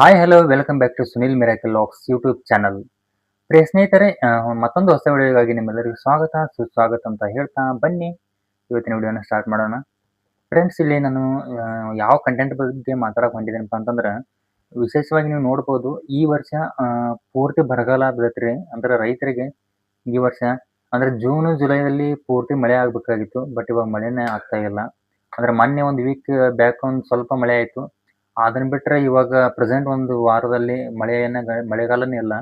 Hi hello welcome back to Sunil miracle locks YouTube channel. ಪ್ರಿಯ ಸ್ನೇಹಿತರೆ, ಮತ್ತೊಂದು ಹೊಸ ವಿಡಿಯೋಗಾಗಿ ನಿಮ್ಮೆಲ್ಲರಿಗೂ ಸ್ವಾಗತ ಸುಸ್ವಾಗತ ಅಂತ ಹೇಳ್ತಾ ಬನ್ನಿ ಇವತ್ತಿನ ವಿಡಿಯೋನ ಸ್ಟಾರ್ಟ್ ಮಾಡೋಣ. ಫ್ರೆಂಡ್ಸ್, ಇಲ್ಲಿ ನಾನು ಯಾವ ಕಂಟೆಂಟ್ ಬಗ್ಗೆ ಮಾತಾಡಕ್ಕೆ ಹೊಂಟಿದ್ದೀನಪ್ಪ ಅಂತಂದ್ರೆ, ವಿಶೇಷವಾಗಿ ನೀವು ನೋಡ್ಬೋದು ಈ ವರ್ಷ ಪೂರ್ತಿ ಬರಗಾಲ ಬೀಳತ್ರಿ. ಅಂದ್ರೆ ರೈತರಿಗೆ ಈ ವರ್ಷ ಅಂದ್ರೆ ಜೂನ್ ಜುಲೈದಲ್ಲಿ ಪೂರ್ತಿ ಮಳೆ ಆಗಬೇಕಾಗಿತ್ತು. ಬಟ್ ಇವಾಗ ಮಳೆನೇ ಆಗ್ತಾ ಇಲ್ಲ. ಅಂದ್ರೆ ಮೊನ್ನೆ ಒಂದು ವೀಕ್ ಬ್ಯಾಕ್ ಒಂದು ಸ್ವಲ್ಪ ಮಳೆ ಆಯಿತು. ಅದನ್ನ ಬಿಟ್ರೆ ಇವಾಗ ಪ್ರೆಸೆಂಟ್ ಒಂದು ವಾರದಲ್ಲಿ ಮಳೆಗಾಲನೇ ಇಲ್ಲ.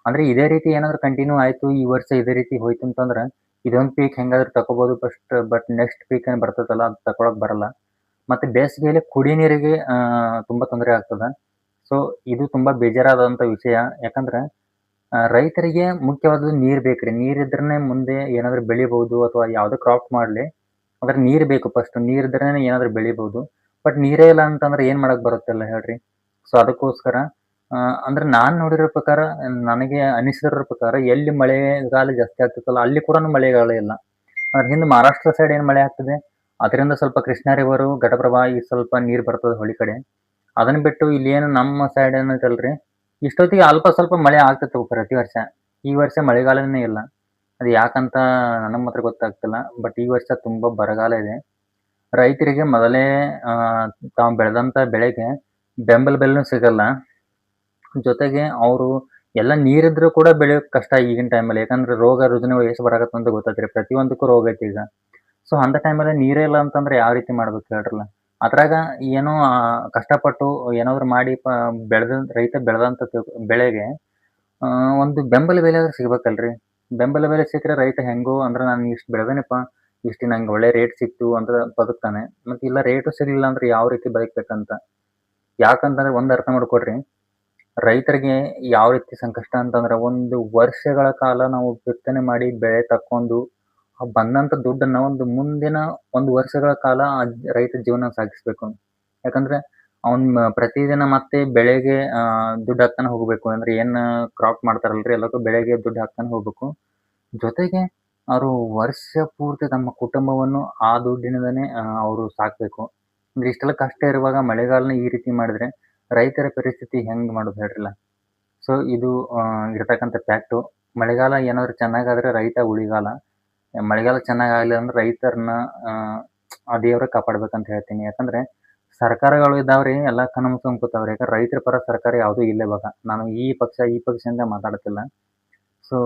ಅಂದ್ರೆ ಇದೇ ರೀತಿ ಏನಾದ್ರು ಕಂಟಿನ್ಯೂ ಆಯ್ತು, ಈ ವರ್ಷ ಇದೇ ರೀತಿ ಹೋಯ್ತು ಅಂತಂದ್ರೆ ಇದೊಂದು ಪೀಕ್ ಹೆಂಗಾದ್ರೂ ತಗೋಬಹುದು ಬಟ್ ನೆಕ್ಸ್ಟ್ ಪೀಕ್ ಏನು ಬರ್ತದಲ್ಲ ಅದು ತಗೊಳಕ್ ಬರಲ್ಲ. ಮತ್ತೆ ಬೇಸಿಗೆಯಲ್ಲಿ ಕುಡಿ ನೀರಿಗೆ ತುಂಬಾ ತೊಂದರೆ ಆಗ್ತದ. ಸೊ ಇದು ತುಂಬಾ ಬೇಜಾರಾದಂತ ವಿಷಯ. ಯಾಕಂದ್ರೆ ರೈತರಿಗೆ ಮುಖ್ಯವಾದದ್ದು ನೀರ್ ಬೇಕ್ರಿ. ನೀರಿದ್ರನೆ ಮುಂದೆ ಏನಾದ್ರು ಬೆಳಿಬಹುದು ಅಥವಾ ಯಾವ್ದೇ ಕ್ರಾಪ್ ಮಾಡ್ಲಿ, ಅದ್ರ ನೀರ್ ಬೇಕು. ಫಸ್ಟ್ ನೀರ್ ಇದ್ರೇನೆ ಏನಾದ್ರು ಬೆಳಿಬಹುದು. ಬಟ್ ನೀರೇ ಇಲ್ಲ ಅಂತಂದ್ರೆ ಏನ್ ಮಾಡಕ್ ಬರುತ್ತೆಲ್ಲ ಹೇಳ್ರಿ. ಸೊ ಅದಕ್ಕೋಸ್ಕರ ಅಂದ್ರೆ ನಾನ್ ನೋಡಿರೋ ಪ್ರಕಾರ, ನನಗೆ ಅನಿಸಿರೋ ಪ್ರಕಾರ ಎಲ್ಲಿ ಮಳೆಗಾಲ ಜಾಸ್ತಿ ಆಗ್ತಿತ್ತಲ್ಲ ಅಲ್ಲಿ ಕೂಡ ಮಳೆಗಾಲ ಇಲ್ಲ. ಹಿಂದೆ ಮಹಾರಾಷ್ಟ್ರ ಸೈಡ್ ಏನ್ ಮಳೆ ಆಗ್ತದೆ, ಅದರಿಂದ ಸ್ವಲ್ಪ ಕೃಷ್ಣಾ ರಿವರು, ಘಟಪ್ರಭಾ ಈ ಸ್ವಲ್ಪ ನೀರ್ ಬರ್ತದೆ ಹೊಳಿ ಕಡೆ. ಅದನ್ನ ಬಿಟ್ಟು ಇಲ್ಲಿ ಏನು ನಮ್ಮ ಸೈಡ್ ಏನೈತಲ್ರಿ, ಇಷ್ಟೊತ್ತಿಗೆ ಅಲ್ಪ ಸ್ವಲ್ಪ ಮಳೆ ಆಗ್ತಿತ್ತು ಪ್ರತಿ ವರ್ಷ. ಈ ವರ್ಷ ಮಳೆಗಾಲನೇ ಇಲ್ಲ. ಅದು ಯಾಕಂತ ನನಗ್ ಮಾತ್ರ ಗೊತ್ತಾಗ್ತಿಲ್ಲ. ಬಟ್ ಈ ವರ್ಷ ತುಂಬಾ ಬರಗಾಲ ಇದೆ. ರೈತರಿಗೆ ಮೊದಲೇ ತಾವು ಬೆಳೆದಂತ ಬೆಳೆಗೆ ಬೆಂಬಲ ಬೆಲೆನೂ ಸಿಗಲ್ಲ. ಜೊತೆಗೆ ಅವರು ಎಲ್ಲ ನೀರಿದ್ರು ಕೂಡ ಬೆಳೆಯೋಕ್ ಕಷ್ಟ ಈಗಿನ ಟೈಮಲ್ಲಿ. ಯಾಕಂದ್ರೆ ರೋಗ ರುಜಿನ ಎಷ್ಟ್ ಬರಾಕತ್ತಂತ ಗೊತ್ತೈತ್ರಿ. ಪ್ರತಿಯೊಂದಕ್ಕೂ ರೋಗ ಐತಿ ಈಗ. ಸೊ ಅಂತ ಟೈಮಲ್ಲಿ ನೀರೇ ಇಲ್ಲ ಅಂತಂದ್ರೆ ಯಾವ ರೀತಿ ಮಾಡ್ಬೇಕು ಹೇಳ್ರಲ್ಲ. ಅದ್ರಾಗ ಏನೋ ಕಷ್ಟಪಟ್ಟು ಏನಾದ್ರು ಮಾಡಿ ರೈತ ಬೆಳೆದಂತ ಬೆಳೆಗೆ ಒಂದು ಬೆಂಬಲ ಬೆಲೆ ಆದ್ರೂ ಸಿಗ್ಬೇಕಲ್ರಿ. ಬೆಂಬಲ ಬೆಲೆ ಸಿಕ್ಕರೆ ರೈತ ಹೆಂಗೋ ಅಂದ್ರೆ ನಾನು ಇಷ್ಟು ಬೆಳೆದೇನಪ್ಪ, ಇಷ್ಟು ನಂಗೆ ಒಳ್ಳೆ ರೇಟ್ ಸಿಕ್ತು ಅಂತ ಬದುಕ್ತಾನೆ. ಮತ್ತೆ ಇಲ್ಲ ರೇಟು ಸಿಗ್ಲಿಲ್ಲ ಅಂದ್ರೆ ಯಾವ ರೀತಿ ಬದುಕ್ಬೇಕಂತ. ಯಾಕಂತಂದ್ರೆ ಒಂದ್ ಅರ್ಥ ಮಾಡ್ಕೊಡ್ರಿ, ರೈತರಿಗೆ ಯಾವ ರೀತಿ ಸಂಕಷ್ಟ ಅಂತಂದ್ರೆ ಒಂದು ವರ್ಷಗಳ ಕಾಲ ನಾವು ಬಿತ್ತನೆ ಮಾಡಿ ಬೆಳೆ ತಕ್ಕೊಂಡು ಬಂದಂತ ದುಡ್ಡನ್ನ ಒಂದು ಮುಂದಿನ ಒಂದು ವರ್ಷಗಳ ಕಾಲ ರೈತ ಜೀವನ ಸಾಗಿಸ್ಬೇಕು. ಯಾಕಂದ್ರೆ ಅವ್ನ್ ಪ್ರತಿದಿನ ಮತ್ತೆ ಬೆಳೆಗೆ ದುಡ್ಡು ಹಾಕ್ತಾನೆ ಹೋಗ್ಬೇಕು. ಅಂದ್ರೆ ಏನ್ ಕ್ರಾಪ್ ಮಾಡ್ತಾರಲ್ರಿ ಎಲ್ಲಕ್ಕೂ ಬೆಳೆಗೆ ದುಡ್ಡು ಹಾಕ್ತಾನೆ ಹೋಗ್ಬೇಕು. ಜೊತೆಗೆ ಅವರು ವರ್ಷ ಪೂರ್ತಿ ತಮ್ಮ ಕುಟುಂಬವನ್ನು ಆ ದುಡ್ಡಿನಿಂದನೇ ಅವರು ಸಾಕ್ಬೇಕು. ಅಂದ್ರೆ ಇಷ್ಟೆಲ್ಲ ಕಷ್ಟ ಇರುವಾಗ ಮಳೆಗಾಲನ ಈ ರೀತಿ ಮಾಡಿದ್ರೆ ರೈತರ ಪರಿಸ್ಥಿತಿ ಹೆಂಗ್ ಮಾಡೋದು ಹೇಳ್ರಲ್ಲ. ಸೊ ಇದು ಇರ್ತಕ್ಕಂಥ ಫ್ಯಾಕ್ಟು. ಮಳೆಗಾಲ ಏನಾದ್ರು ಚೆನ್ನಾಗಾದ್ರೆ ರೈತ ಉಳಿಗಾಲ. ಮಳೆಗಾಲ ಚೆನ್ನಾಗಾಗ್ಲಿಲ್ಲ ಅಂದ್ರೆ ರೈತರನ್ನ ಆ ದೇವ್ರ ಕಾಪಾಡ್ಬೇಕಂತ ಹೇಳ್ತೀನಿ. ಯಾಕಂದ್ರೆ ಸರ್ಕಾರಗಳು ಇದಾವ್ರಿ, ಎಲ್ಲ ಕಣ್ಣು ಮುಚ್ಕೊಂಡ್ ಕೂತಾವ್ರಿ. ಯಾಕಂದ್ರೆ ರೈತರ ಪರ ಸರ್ಕಾರ ಯಾವುದೂ ಇಲ್ಲ ಇವಾಗ. ನಾನು ಈ ಪಕ್ಷ ಅಂತ ಮಾತಾಡ್ತಿಲ್ಲ. ಸೊ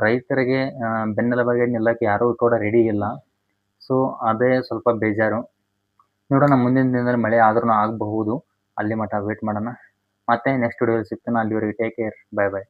ರೈತರಿಗೆ ಬೆನ್ನೆಲುಬಾಗಿ ನಿಲ್ಲಕ್ಕೆ ಯಾರೂ ಕೂಡ ರೆಡಿ ಇಲ್ಲ. ಸೊ ಅದೇ ಸ್ವಲ್ಪ ಬೇಜಾರು. ನೋಡೋಣ ಮುಂದಿನ ದಿನದಲ್ಲಿ ಮಳೆ ಆದ್ರೂ ಆಗಬಹುದು. ಅಲ್ಲಿ ಮಟ್ಟ ವೇಟ್ ಮಾಡೋಣ. ಮತ್ತೆ ನೆಕ್ಸ್ಟ್ ವಿಡಿಯೋದಲ್ಲಿ ಸಿಗ್ತೇನೆ. ಅಲ್ಲಿವರೆಗೆ ಟೇಕ್ ಕೇರ್. ಬಾಯ್ ಬಾಯ್.